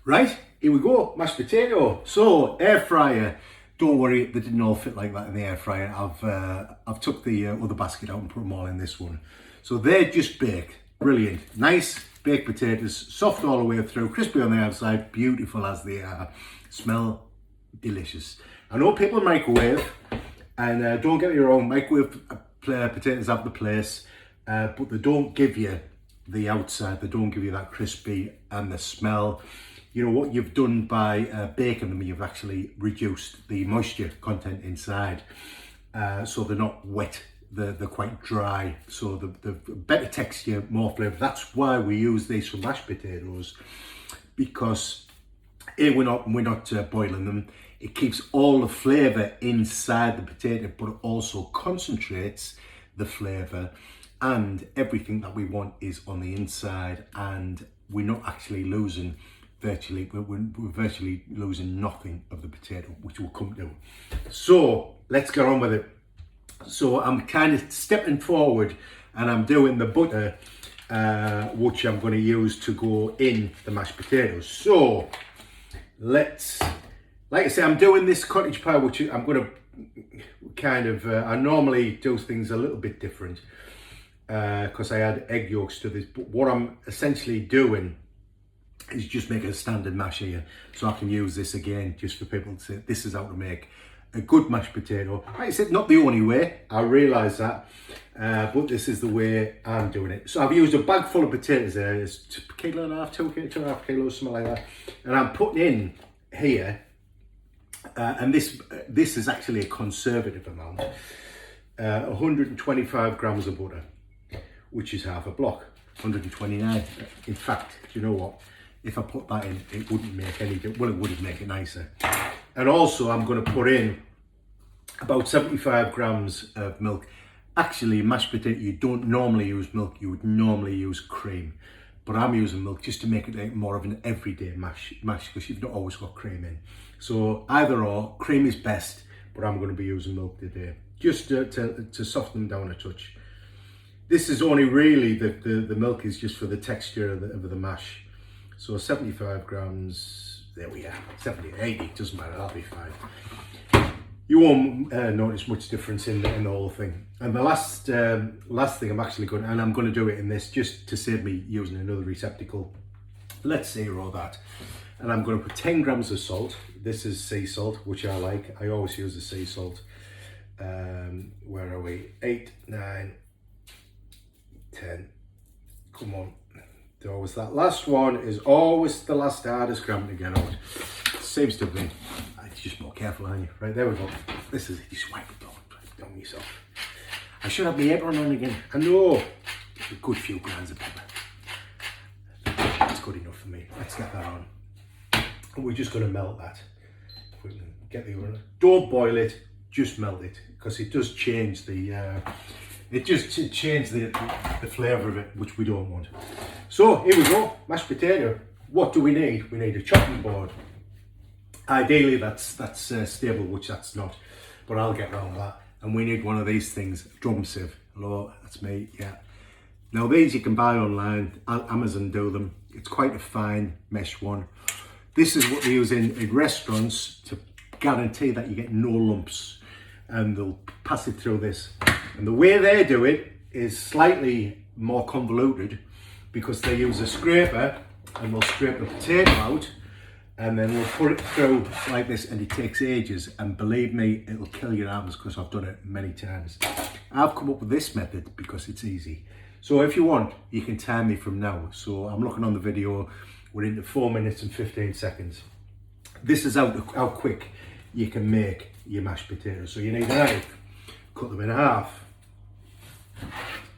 Right, here we go, mashed potato. So, air fryer. Don't worry, they didn't all fit like that in the air fryer. I've took the other basket out and put them all in this one. So they're just baked. Brilliant. Nice baked potatoes, soft all the way through, crispy on the outside, beautiful as they are. Smell delicious. I know people microwave, and don't get me wrong, microwave potatoes have the place, but they don't give you the outside, they don't give you that crispy and the smell. You know what you've done by baking them, you've actually reduced the moisture content inside, so they're not wet, they're quite dry, so the better texture, more flavour. That's why we use these for mashed potatoes, because we're not boiling them. It keeps all the flavour inside the potato, but it also concentrates the flavour, and everything that we want is on the inside, and we're not actually losing we're virtually losing nothing of the potato, which we'll come to. So let's get on with it. So I'm kind of stepping forward and I'm doing the butter, which I'm going to use to go in the mashed potatoes. So let's, like I say, I'm doing this cottage pie, which I'm going to kind of, I normally do things a little bit different because I add egg yolks to this, but what I'm essentially doing is just make a standard mash here, so I can use this again just for people to say this is how to make a good mashed potato. Like I said, not the only way, I realise that, but this is the way I'm doing it. So I've used a bag full of potatoes there. It's 1.5 kilos, 2.5 kilos, something like that, and I'm putting in here, and this is actually a conservative amount, 125 grams of butter, which is half a block, 129. In fact, do you know what? If I put that in, it wouldn't make any difference. Well, it would make it nicer. And also, I'm going to put in about 75 grams of milk. Actually, mashed potato, you don't normally use milk. You would normally use cream. But I'm using milk just to make it more of an everyday mash because you've not always got cream in. So either or, cream is best, but I'm going to be using milk today, just to soften them down a touch. This is only really, the milk is just for the texture of the mash. So 75 grams, there we are, 70, 80, doesn't matter, that'll be fine. You won't notice much difference in the whole thing. And the last thing I'm actually going to, and I'm going to do it in this just to save me using another receptacle. Let's zero that. And I'm going to put 10 grams of salt. This is sea salt, which I like. I always use the sea salt. Where are we? 8, 9, 10. Come on. Always that last one is always the last hardest gram to get out. Seems to be. It's just more careful, aren't you? Right, there we go. This is it. You swipe it down yourself. I should have my apron on again. I know. A good few grams of pepper. That's good enough for me. Let's get that on. And we're just going to melt that. If we can get the oven. Don't boil it. Just melt it, because it does change the. It just changes the flavour of it, which we don't want. So here we go, mashed potato. What do we need? We need a chopping board. Ideally that's stable, which that's not, but I'll get around that. And we need one of these things, drum sieve. Hello, that's me, yeah. Now these you can buy online, Amazon do them. It's quite a fine mesh one. This is what they use in restaurants to guarantee that you get no lumps, and they'll pass it through this. And the way they do it is slightly more convoluted, because they use a scraper and they'll scrape the potato out and then they'll put it through like this, and it takes ages, and believe me, it'll kill your arms, because I've done it many times. I've come up with this method because it's easy. So if you want, you can time me from now. So I'm looking on the video, we're into 4 minutes and 15 seconds. This is how quick you can make your mashed potatoes. So you need a knife, cut them in half,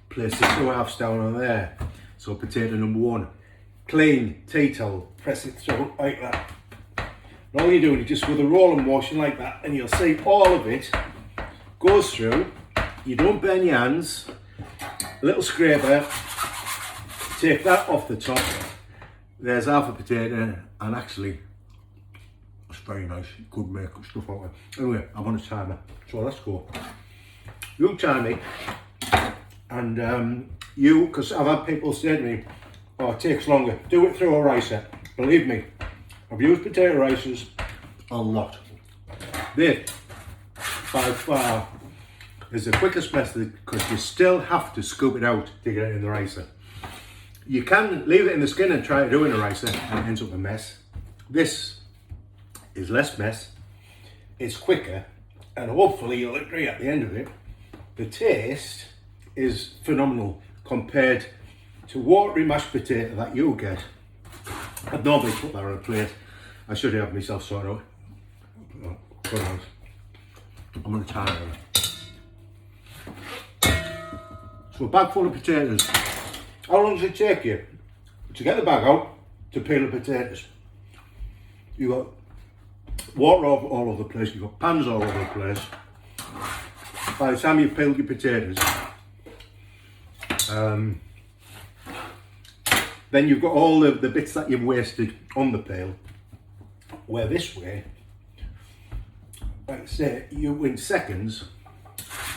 place the 2 halves down on there. So potato number 1, clean tea towel, press it through like that. And all you're doing is just with a roll and washing like that, and you'll see all of it goes through. You don't burn your hands. A little scraper, take that off the top. There's half a potato, and actually it's very nice. You could make stuff out of it. Anyway, I'm on a timer, so let's go. You time me. And because I've had people say to me, oh, it takes longer, do it through a ricer. Believe me, I've used potato rices a lot. This, by far, is the quickest method because you still have to scoop it out to get it in the ricer. You can leave it in the skin and try to do it in a ricer and it ends up a mess. This is less mess, it's quicker, and hopefully you'll agree at the end of it, the taste is phenomenal compared to watery mashed potato that you'll get. I'd normally put that on a plate. I should have myself sorted out. I'm going to try it. So a bag full of potatoes. How long does it take you to get the bag out to peel the potatoes? You've got water all over the place, you've got pans all over the place. By the time you've peeled your potatoes, then you've got all the bits that you've wasted on the peel. Where this way, like I say, you in seconds,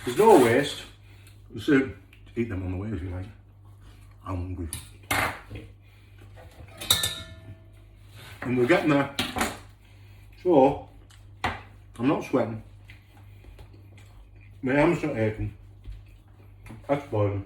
there's no waste. So eat them on the way if you like. I'm hungry. And we're getting there. So, I'm not sweating. My arm's not aching. That's boiling.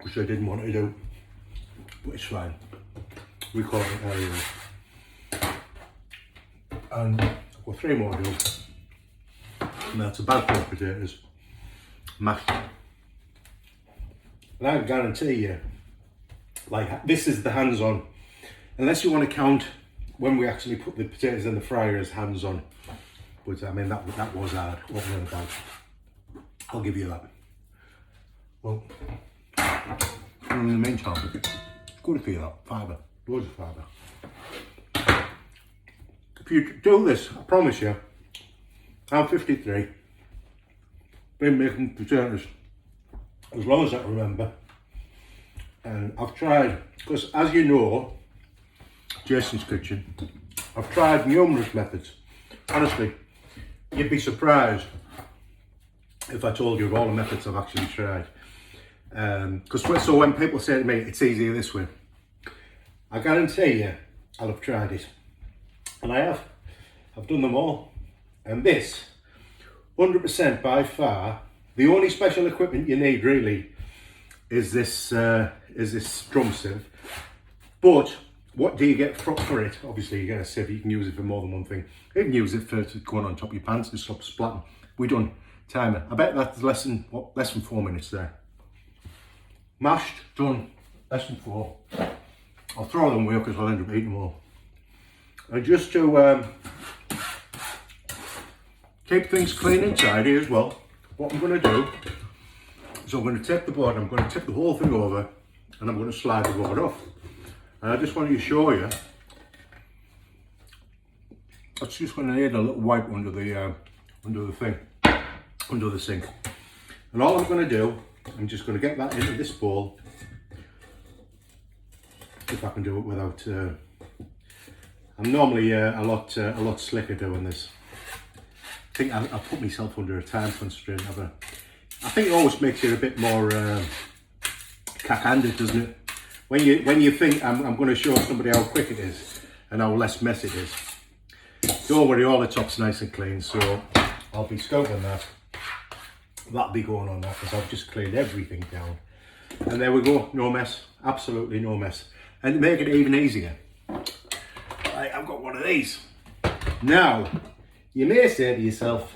Which I didn't want to do. But it's fine. We caught it earlier. And I've got 3 more to do. And that's a bag full of potatoes. Mashed. And I guarantee you, like, this is the hands-on. Unless you want to count when we actually put the potatoes in the fryer as hands-on. But I mean, that was hard. What we're about. I'll give you that. Well, in the meantime, it's good for you, that fibre. Loads of fibre. If you do this, I promise you, I'm 53. Been making potatoes as long as I can remember, and I've tried, because as you know, Jason's Kitchen, I've tried numerous methods. Honestly, you'd be surprised if I told you of all the methods I've actually tried. So when people say to me, it's easier this way, I guarantee you, I'll have tried it. And I have. I've done them all. And this, 100% by far, the only special equipment you need really is this drum sieve. But what do you get for it? Obviously you get a sieve, you can use it for more than one thing. You can use it for going on top of your pants and stop splatting. We're done. Timer. I bet that's less than 4 minutes there. Mashed, done, less than 4. I'll throw them away because I'll end up eating them all. And just to keep things clean and tidy as well, what I'm going to do is I'm going to take the board, I'm going to tip the whole thing over, and I'm going to slide the board off. And I just want to show you, that's just going to need a little wipe under the thing, under the sink. And all I'm going to do, I'm just going to get that into this bowl, if I can do it without. I'm normally a lot slicker doing this. I think I put myself under a time constraint. I think it always makes you a bit more cack-handed, doesn't it? When you think I'm going to show somebody how quick it is and how less mess it is. Don't worry, all the top's nice and clean, so I'll be scoping that. That'll be going on that because I've just cleaned everything down. And there we go, no mess, absolutely no mess. And to make it even easier, I've got one of these. Now, you may say to yourself,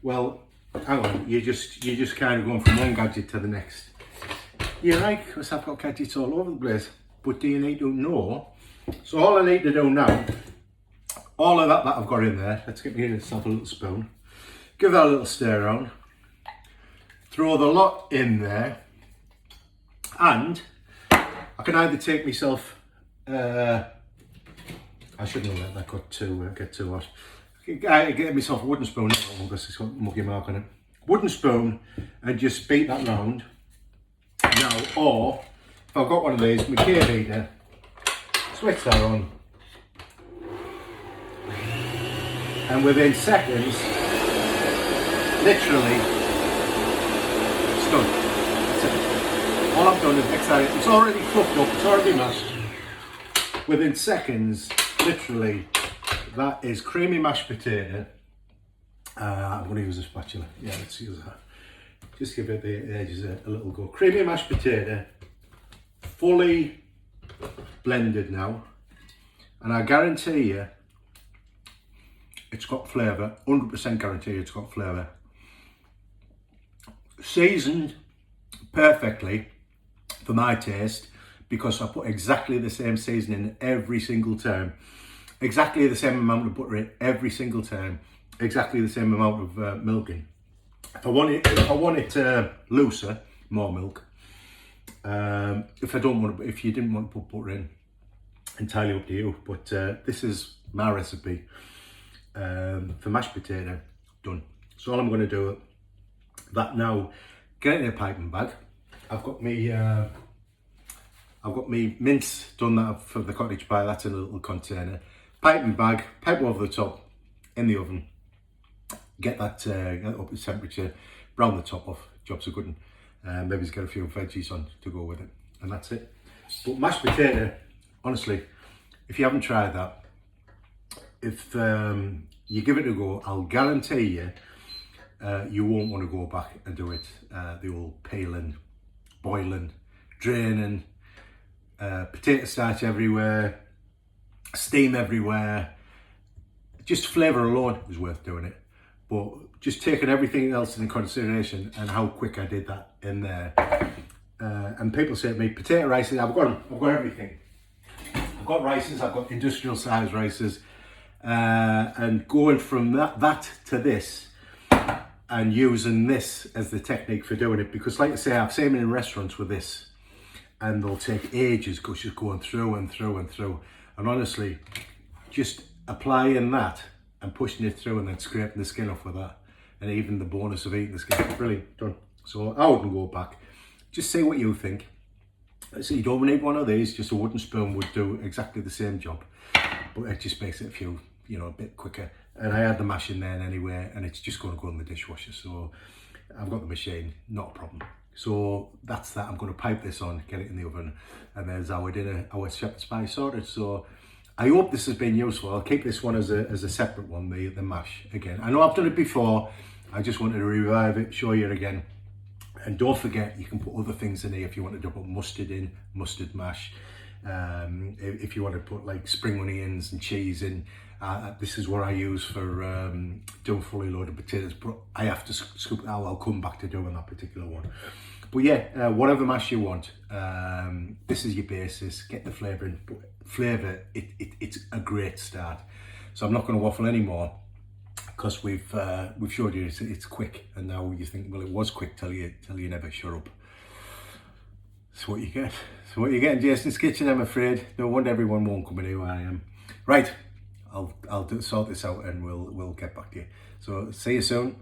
well, hang on, you're just kind of going from one gadget to the next. You're right, because I've got gadgets all over the place. But do you need to know? So all I need to do now, all of that I've got in there, let's get me myself a little spoon. Give that a little stir around. Throw the lot in there. And I can either take myself, I shouldn't have let that get too hot. I get myself a wooden spoon, because it's got a muggy mark on it. Wooden spoon, and just beat that round. Now, or if I've got one of these, my cave eater, switch that on, and within seconds, literally, it's done. That's it. All I've done is mix that in. It's already cooked up, it's already mashed. Within seconds, literally, that is creamy mashed potato. I'm going to use a spatula. Yeah, let's use that. Just give it the edges a little go. Creamy mashed potato, fully blended now. And I guarantee you, it's got flavour. 100% guarantee it's got flavour. Seasoned perfectly for my taste, because I put exactly the same seasoning every single time. Exactly the same amount of butter in every single time. Exactly the same amount of milk in. If I want it looser, more milk. If you didn't want to put butter in, entirely up to you. But this is my recipe for mashed potato done. So all I'm going to do that now, get it in a piping bag. I've got me mince done that for the cottage pie. That's in a little container. Piping bag, pipe over the top, in the oven. Get that up to temperature, brown the top off, job's a good one. Maybe get a few veggies on to go with it, and that's it. But mashed potato, honestly, if you haven't tried that, if you give it a go, I'll guarantee you, you won't want to go back and do it. The old peeling, boiling, draining, potato starch everywhere, steam everywhere. Just flavour alone is worth doing it. But just taking everything else into consideration and how quick I did that in there. And people say to me, potato rices, I've got everything. I've got rices, I've got industrial size rices. And going from that to this, and using this as the technique for doing it, because like I say, I've seen it in restaurants with this, and they'll take ages because just going through and through and through. And honestly, just applying that and pushing it through and then scraping the skin off with that, and even the bonus of eating the skin, brilliant, done. So I wouldn't go back. Just see what you think. So you don't need one of these, just a wooden spoon would do exactly the same job, but it just makes it a bit quicker. And I had the mash in there anyway, and it's just going to go in the dishwasher. So I've got the machine, not a problem. So that's that. I'm going to pipe this on, get it in the oven, and there's our dinner, our shepherd's pie sorted. So I hope this has been useful. I'll keep this one as a separate one, the mash again. I know I've done it before. I just wanted to revive it, show you again. And don't forget, you can put other things in here if you wanted to put mustard in, mustard mash. If you want to put like spring onions and cheese in. This is what I use for doing fully loaded potatoes, but I have to scoop that out. I'll come back to doing that particular one. But yeah, whatever mash you want, this is your basis. Get the flavour in. Flavour, it's a great start. So I'm not going to waffle anymore, because we've showed you it's quick, and now you think, well, it was quick till you never shut up. That's what you get. So what you get in Jason's Kitchen, I'm afraid. No wonder everyone won't come in here where I am. Right, I'll sort this out and we'll get back to you. So see you soon.